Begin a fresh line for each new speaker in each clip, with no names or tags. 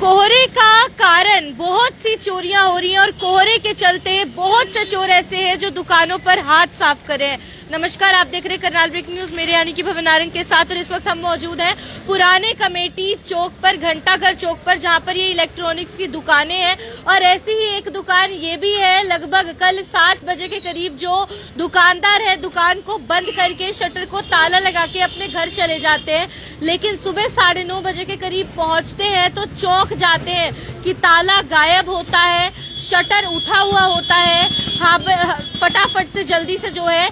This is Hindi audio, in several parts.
कोहरे का कारण बहुत सी चोरियां हो रही हैं और कोहरे के चलते बहुत से चोर ऐसे हैं जो दुकानों पर हाथ साफ कर रहे हैं। नमस्कार, आप देख रहे हैं करनाल ब्रेकिंग न्यूज, मेरे यानी कि भवन नारंग के साथ। और इस वक्त हम मौजूद हैं पुराने कमेटी चौक पर, घंटाघर चौक पर, जहां पर ये इलेक्ट्रॉनिक्स की दुकानें हैं। और ऐसी ही एक दुकान ये भी है। लगभग कल 7 बजे के करीब जो दुकानदार है दुकान को बंद करके शटर को ताला लगा के अपने घर चले जाते हैं, लेकिन सुबह 9:30 बजे के करीब पहुंचते हैं तो चौंक जाते हैं कि ताला गायब होता है, शटर उठा हुआ होता है। हाँ, फटाफट से जल्दी से जो है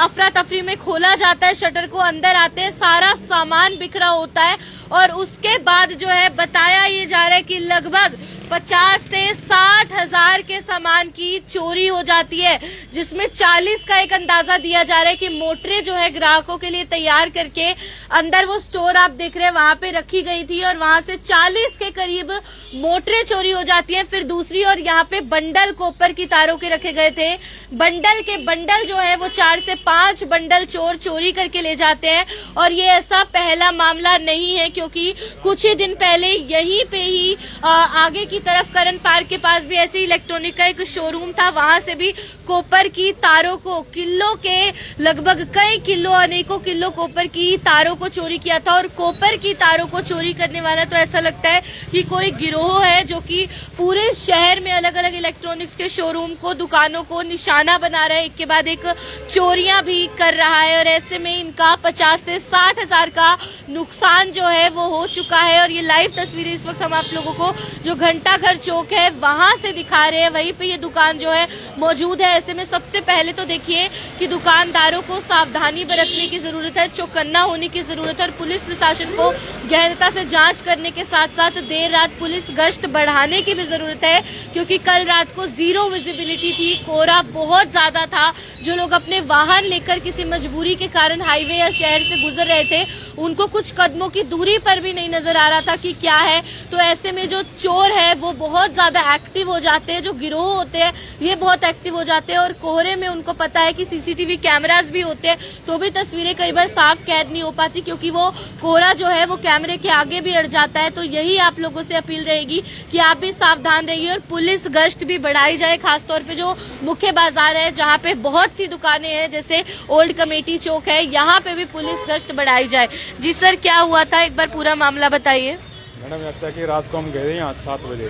अफरा तफरी में खोला जाता है शटर को, अंदर आते हैं, सारा सामान बिखरा होता है। और उसके बाद जो है बताया ये जा रहा है कि लगभग 50 से 60 हजार के सामान की चोरी हो जाती है, जिसमें 40 का एक अंदाजा दिया जा रहा है कि मोटरें जो है ग्राहकों के लिए तैयार करके अंदर वो स्टोर आप देख रहे हैं वहां पे रखी गई थी और वहां से 40 के करीब मोटरें चोरी हो जाती हैं। फिर दूसरी और यहाँ पे बंडल कॉपर की तारों के रखे गए थे, बंडल के बंडल जो है वो 4 से 5 बंडल चोर चोरी करके ले जाते हैं। और ये ऐसा पहला मामला नहीं है, क्योंकि कुछ ही दिन पहले यहीं पे ही आगे की तरफ करण पार्क के पास भी ऐसे इलेक्ट्रॉनिक का एक शोरूम था, वहां से भी कॉपर की तारों को, किलो के लगभग कई किलो, अनेकों किलो कॉपर की तारों को चोरी किया था। और कॉपर की तारों को चोरी करने वाला तो ऐसा लगता है कि कोई गिरोह है जो कि पूरे शहर में अलग अलग इलेक्ट्रॉनिक्स के शोरूम को, दुकानों को निशाना बना रहा है, एक के बाद एक चोरियां भी कर रहा है। और ऐसे में इनका 50 से 60 हजार का नुकसान जो है वो हो चुका है। और ये लाइव तस्वीरें इस वक्त हम आप लोगों को जो घंटाघर चौक है वहां से दिखा रहे हैं, वहीं पे ये दुकान जो है मौजूद है। ऐसे में सबसे पहले तो देखिए कि दुकानदारों को सावधानी बरतने की जरूरत है, चौकन्ना होने की जरूरत है और पुलिस प्रशासन को गहनता से जांच करने के साथ साथ देर रात पुलिस गश्त बढ़ाने की भी जरूरत है, क्योंकि कल रात को जीरो विजिबिलिटी थी, कोहरा बहुत ज्यादा था। जो लोग अपने वाहन लेकर किसी मजबूरी के कारण हाईवे या शहर से गुजर रहे थे, उनको कुछ कदमों की दूरी पर भी नहीं नजर आ रहा था कि क्या है। तो ऐसे में जो चोर है वो बहुत ज्यादा एक्टिव हो जाते हैं, जो गिरोह होते हैं ये बहुत एक्टिव हो जाते हैं। और कोहरे में उनको पता है कि सीसीटीवी कैमरास भी होते हैं, तो भी तस्वीरें कई बार साफ कैद नहीं हो पाती, क्योंकि वो कोहरा जो है वो कैमरे के आगे भी अड़ जाता है। तो यही आप लोगों से अपील रहेगी कि आप भी सावधान रहिए और पुलिस गश्त भी बढ़ाई जाए, खासतौर पे जो मुख्य बाजार है जहाँ पे बहुत सी दुकानें हैं, जैसे ओल्ड कमेटी चौक है, यहाँ पे भी पुलिस गश्त बढ़ाई जाए। जी सर, क्या हुआ था, एक बार पूरा मामला बताइए।
मैडम ऐसा कि रात को हम गए थे यहाँ 7 बजे,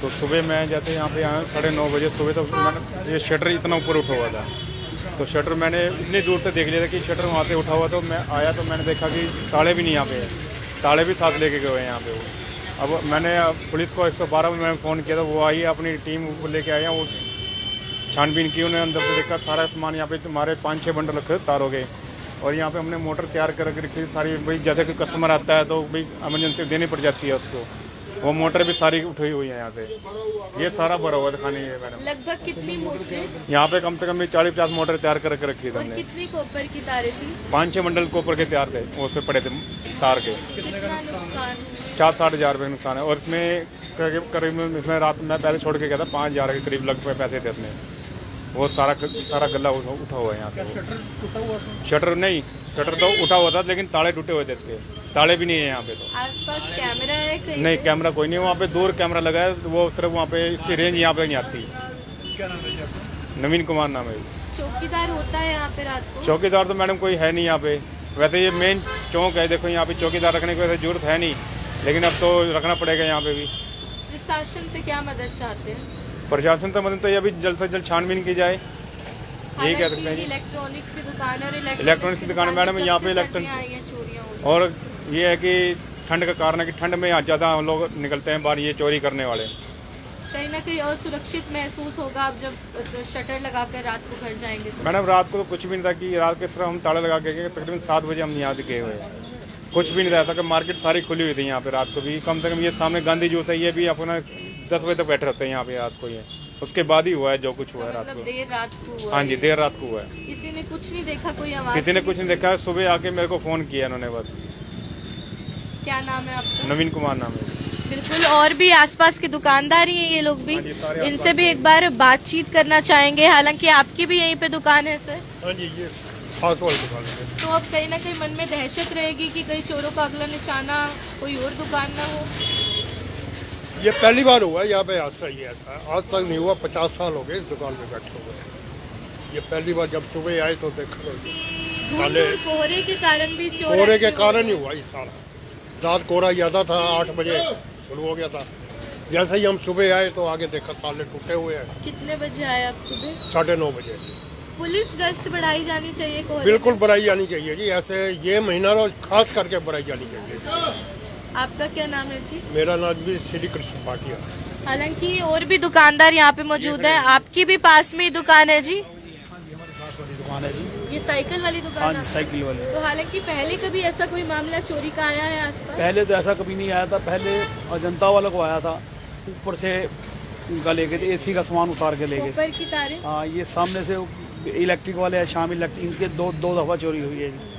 तो सुबह मैं जैसे यहाँ पे आया 9:30 बजे सुबह, तो मैंने ये शटर इतना ऊपर उठा हुआ था, तो शटर मैंने इतनी दूर से देख लिया था कि शटर वहाँ से उठा हुआ। तो मैं आया तो मैंने देखा कि ताले भी नहीं यहाँ पे है, ताले भी साथ लेके गए हैं यहाँ पे वो। अब मैंने पुलिस को 112 में मैंने फ़ोन किया था, वो आई, अपनी टीम को लेके आए हैं, वो छानबीन की, उन्हें अंदर से देखा सारा सामान यहाँ पे तुम्हारे 5-6 बंडल रखे तारों के। और यहाँ पे हमने मोटर तैयार करके रखी सारी, भाई जैसे कि कस्टमर आता है तो भाई इमरजेंसी देनी पड़ जाती है उसको, वो मोटर भी सारी उठी हुई है यहाँ पे, ये सारा भरा हुआ दिखाने है मैडम।
लगभग कितनी मोटरें यहाँ
पे कम से कम 40-50 मोटर तैयार करके रखी थी हमने।
कितनी कॉपर की तारें थी?
5-6 बंडल कॉपर के तैयार थे, वो उस पे पड़े थे तार के।
कितना नुकसान?
4-60 हजार रुपये नुकसान है। और इसमें करीब इसमें रात में पहले छोड़ के गया था 5 हजार के करीब लगभग पैसे थे अपने, वो सारा गला उठा हुआ है यहाँ से। शटर नहीं, शटर तो उठा हुआ था लेकिन ताले टूटे हुए थे, इसके ताले भी नहीं है यहाँ पे। तो
आसपास कैमरा है कहीं?
नहीं, कैमरा कोई नहीं, वहाँ पे दूर कैमरा लगा है, वो सिर्फ वहाँ पे इसकी रेंज यहाँ पे नहीं आती।
क्या नाम है आपका?
नवीन कुमार नाम है।
चौकीदार होता है यहाँ पे रात को?
चौकीदार तो मैडम कोई है नहीं यहाँ पे, वैसे ये मेन चौक है, देखो यहाँ पे चौकीदार रखने की वैसे जरूरत है नहीं, लेकिन अब तो रखना पड़ेगा यहाँ पे भी।
प्रशासन से क्या मदद चाहते हैं?
प्रशासन तो मतलब तो ये अभी जल्द से जल्द छानबीन की जाए, यही कह सकते हैं।
इलेक्ट्रॉनिक्स की दुकान और
इलेक्ट्रॉनिक्स की दुकान मैडम यहाँ पे इलेक्ट्रॉनिक, और ये है कि ठंड का कारण है कि ठंड में ज़्यादा लोग निकलते हैं बाहर ये चोरी करने वाले।
कहीं ना कहीं असुरक्षित महसूस होगा आप जब शटर लगाकर रात को घर जाएंगे तो?
मैडम रात को तो कुछ भी नहीं था कि रात के सिर्फ हम ताला लगा के गए, तकरीबन 7 बजे हम यहाँ से गए हुए, कुछ भी नहीं था ऐसा कि मार्केट सारी खुली हुई थी यहाँ पे रात को भी। कम से कम ये सामने गांधी जूस है, ये भी अपना 10 बजे तक बैठे रहते हैं यहाँ पे रात को, ये उसके बाद ही हुआ है जो कुछ हुआ है रात को।
देर रात को हुआ?
हाँ जी, देर रात को हुआ है।
किसी ने कुछ नहीं देखा? कोई आवाज?
किसी ने कुछ नहीं देखा, सुबह आके मेरे को फोन किया इन्होंने बस।
क्या नाम है आपका?
नवीन कुमार नाम है।
बिल्कुल, और भी आसपास के दुकानदार ही हैं ये लोग भी, इनसे भी एक बार बातचीत करना चाहेंगे। हालांकि आपकी भी यहीं पे दुकान है सर?
हाँ जी, ये हाउस होल्ड दुकान है।
तो अब कहीं ना कहीं मन में दहशत रहेगी कि कहीं चोरों का अगला निशाना कोई और दुकान ना हो?
ये पहली बार हुआ है यहाँ पे हादसा ही ऐसा, आज तक नहीं हुआ। 50 साल हो गए इस दुकान पे बैठे हुए। ये पहली बार जब सुबह आए तो देखा
धुंध और कोहरे के कारण भी चोर
कोहरे के
active हो
कारण
गए।
ही हुआ ये सारा। रात कोहरा ज्यादा था, 8 बजे शुरू हो गया था। जैसे ही हम सुबह आए तो आगे देखा ताले टूटे हुए हैं।
कितने बजे आए आप सुबह?
9:30 बजे।
पुलिस गश्त बढ़ाई जानी चाहिए कोहरे
बिल्कुल
में।
बढ़ाई जानी चाहिए जी, ऐसे ये महीना रोज खास करके बढ़ाई जानी चाहिए।
आपका क्या नाम है जी?
मेरा नाम भी श्री कृष्ण भाटिया।
हालांकि और भी दुकानदार यहाँ पे मौजूद हैं। आपकी भी पास में ही दुकान है जी?
दुकान है जी।
ये साइकिल वाली
हाँ
दुकान
जी,
है।
साइकिल वाले।
तो हालांकि पहले कभी ऐसा कोई मामला चोरी का आया है आसपास?
पहले तो ऐसा कभी नहीं आया था। पहले अजंता वालों को आया था, ऊपर से उनका ले गए थे, एसी का सामान उतार के ले गए थे।
ऊपर की तारें?
हाँ, ये सामने से इलेक्ट्रिक वाले हैं, शाम इलेक्ट्रिक, इनके दो दफा चोरी हुई है जी।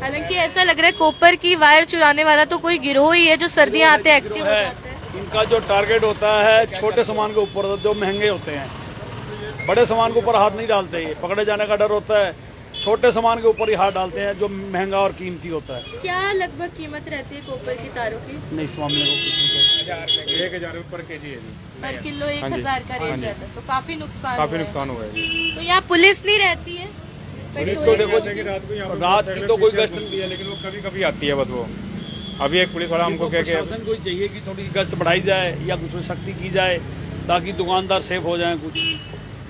हालांकि ऐसा लग रहा है कोपर की वायर चुराने वाला तो कोई गिरोह ही है जो सर्दियां आते एक्टिव हो
है,
जाता है।
इनका जो टारगेट होता है छोटे सामान के ऊपर, जो महंगे होते हैं। बड़े सामान के ऊपर हाथ नहीं डालते, ये पकड़े जाने का डर होता है। छोटे सामान के ऊपर ही हाथ डालते हैं जो महंगा और कीमती होता है।
क्या लगभग कीमत रहती है कोपर की तारों की?
नहीं, इस मामले को कुछ नहीं
1000 रुपये पर केजी है जी।
पर किलो
हाँ जी,
1000 का
हाँ
रेट
जी।
रहता है, तो काफी नुकसान
काफी
हुआ है।
नुकसान हुआ है जी।
तो यहाँ पुलिस नहीं रहती है?
पुलिस तो
पेट्रोलिंग
देखो
नहीं होती?
रात को यहाँ पे
रात की तो कोई गश्त
घूमती है, लेकिन वो कभी कभी आती है बस वो। अभी एक पुलिस वाला हमको कह के
प्रशासन को चाहिए कि थोड़ी गश्त बढ़ाई जाए या कुछ सख्ती की जाए ताकि दुकानदार सेफ हो जाए कुछ।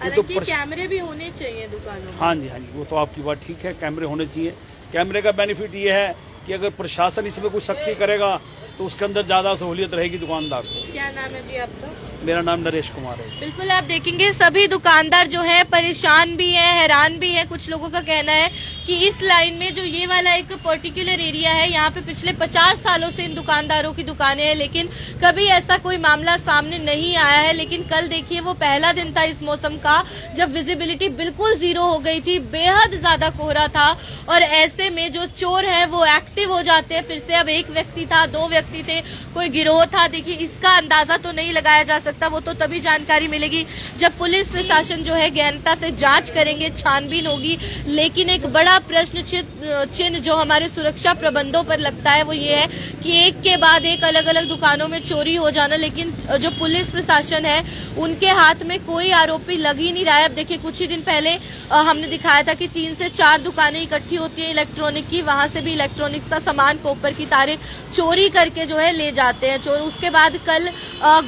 ये तो
हालांकि कैमरे भी होने चाहिए दुकानों में।
हाँ जी, हाँ जी, वो तो आपकी बात ठीक है, कैमरे होने चाहिए। कैमरे का बेनिफिट ये है कि अगर प्रशासन इसमें कुछ सख्ती करेगा तो उसके अंदर ज़्यादा सहूलियत रहेगी दुकानदार को।
क्या नाम है जी आपका?
मेरा नाम नरेश कुमार है।
बिल्कुल, आप देखेंगे सभी दुकानदार जो हैं परेशान भी हैं, हैरान भी हैं। कुछ लोगों का कहना है कि इस लाइन में जो ये वाला एक पर्टिकुलर एरिया है, यहाँ पे पिछले 50 सालों से इन दुकानदारों की दुकानें हैं, लेकिन कभी ऐसा कोई मामला सामने नहीं आया है। लेकिन कल देखिए वो पहला दिन था इस मौसम का जब विजिबिलिटी बिल्कुल जीरो हो गई थी, बेहद ज्यादा कोहरा था और ऐसे में जो चोर है वो एक्टिव हो जाते हैं फिर से। अब एक व्यक्ति था, 2 व्यक्ति थे, कोई गिरोह था, देखिए इसका अंदाजा तो नहीं लगाया जा सकता। वो तो तभी जानकारी मिलेगी जब पुलिस प्रशासन जो है गहनता से जांच करेंगे, छानबीन होगी। लेकिन एक बड़ा प्रश्न चिन्ह जो हमारे सुरक्षा प्रबंधों पर लगता है वो ये है कि एक के बाद एक अलग अलग दुकानों में चोरी हो जाना, लेकिन जो पुलिस प्रशासन है उनके हाथ में कोई आरोपी लग ही नहीं रहा है। अब देखिए कुछ ही दिन पहले हमने दिखाया था कि 3 से 4 दुकानें इकट्ठी होती है इलेक्ट्रॉनिक की, वहां से भी इलेक्ट्रॉनिक्स का सामान, कोपर की तारें चोरी करके जो है ले जाते हैं चोर। उसके बाद कल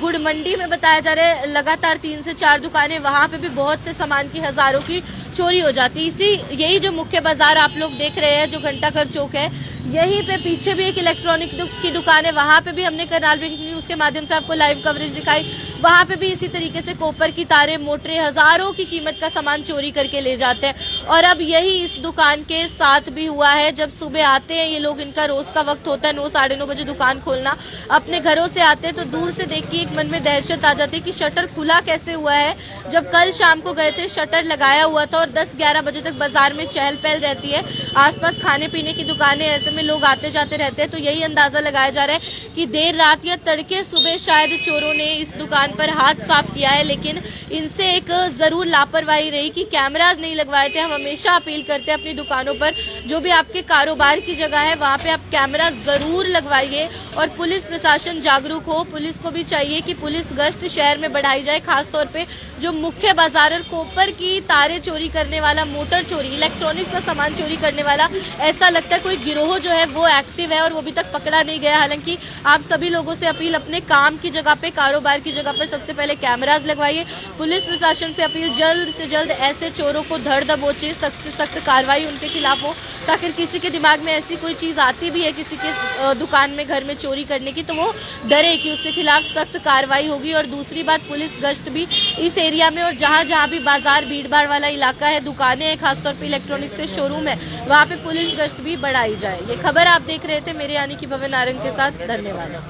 गुड़ मंडी में बताया जा रहा है लगातार 3 से 4 दुकानें, वहां पे भी बहुत से सामान की हजारों की चोरी हो जाती है। यही जो मुख्य बाजार आप लोग देख रहे हैं जो घंटाघर चौक है, यहीं पे पीछे भी एक इलेक्ट्रॉनिक की दुकान है, वहां पे भी हमने करनाल ब्रेकिंग न्यूज के माध्यम से आपको लाइव कवरेज दिखाई। वहां पे भी इसी तरीके से कोपर की तारें, मोटरें, हजारों की कीमत का सामान चोरी करके ले जाते हैं। और अब यही इस दुकान के साथ भी हुआ है। जब सुबह आते हैं ये लोग, इनका रोज का वक्त होता है 9 साढ़े 9 बजे दुकान खोलना, अपने घरों से आते हैं तो दूर से देख के एक मन में दहशत आ जाती है कि शटर खुला कैसे हुआ है। जब कल शाम को गए थे शटर लगाया हुआ था और 10-11 बजे तक बाजार में चहल पहल रहती है, आसपास खाने पीने की दुकानें, ऐसे में लोग आते जाते रहते हैं। तो यही अंदाजा लगाया जा रहा है कि देर रात या तड़के सुबह शायद चोरों ने इस दुकान पर हाथ साफ किया है। लेकिन इनसे एक जरूर लापरवाही रही कि कैमराज नहीं लगवाए थे। हम हमेशा अपील करते हैं अपनी दुकानों पर, जो भी आपके कारोबार की जगह है वहां पे आप कैमरा जरूर लगवाइए और पुलिस प्रशासन जागरूक हो। पुलिस को भी चाहिए कि पुलिस गश्त शहर में बढ़ाई जाए, खासतौर पे जो मुख्य बाजार और कोपर की तारें चोरी करने वाला, मोटर चोरी, इलेक्ट्रॉनिक्स का सामान चोरी करने वाला, ऐसा लगता है कोई गिरोह जो है वो एक्टिव है और वो अभी तक पकड़ा नहीं गया। हालांकि आप सभी लोगों से अपील, अपने काम की जगह पे, कारोबार की जगह पर सबसे पहले कैमराज लगवाइए। पुलिस प्रशासन से अपील, जल्द से जल्द ऐसे चोरों को धर दबोचे, सख्त से सख्त कार्रवाई उनके खिलाफ हो, ताकि किसी के दिमाग में ऐसी कोई चीज आती भी है किसी के दुकान में, घर में चोरी करने की, तो वो डरे कि उसके खिलाफ सख्त कार्रवाई होगी। और दूसरी बात, पुलिस गश्त भी इस एरिया में और जहाँ जहाँ भी बाजार भीड़ भाड़ वाला इलाका है, दुकानें हैं, खासतौर पे इलेक्ट्रॉनिक से शोरूम है, वहाँ पे पुलिस गश्त भी बढ़ाई जाए। ये खबर आप देख रहे थे मेरे यानी कि भवन नारंग के साथ। धन्यवाद।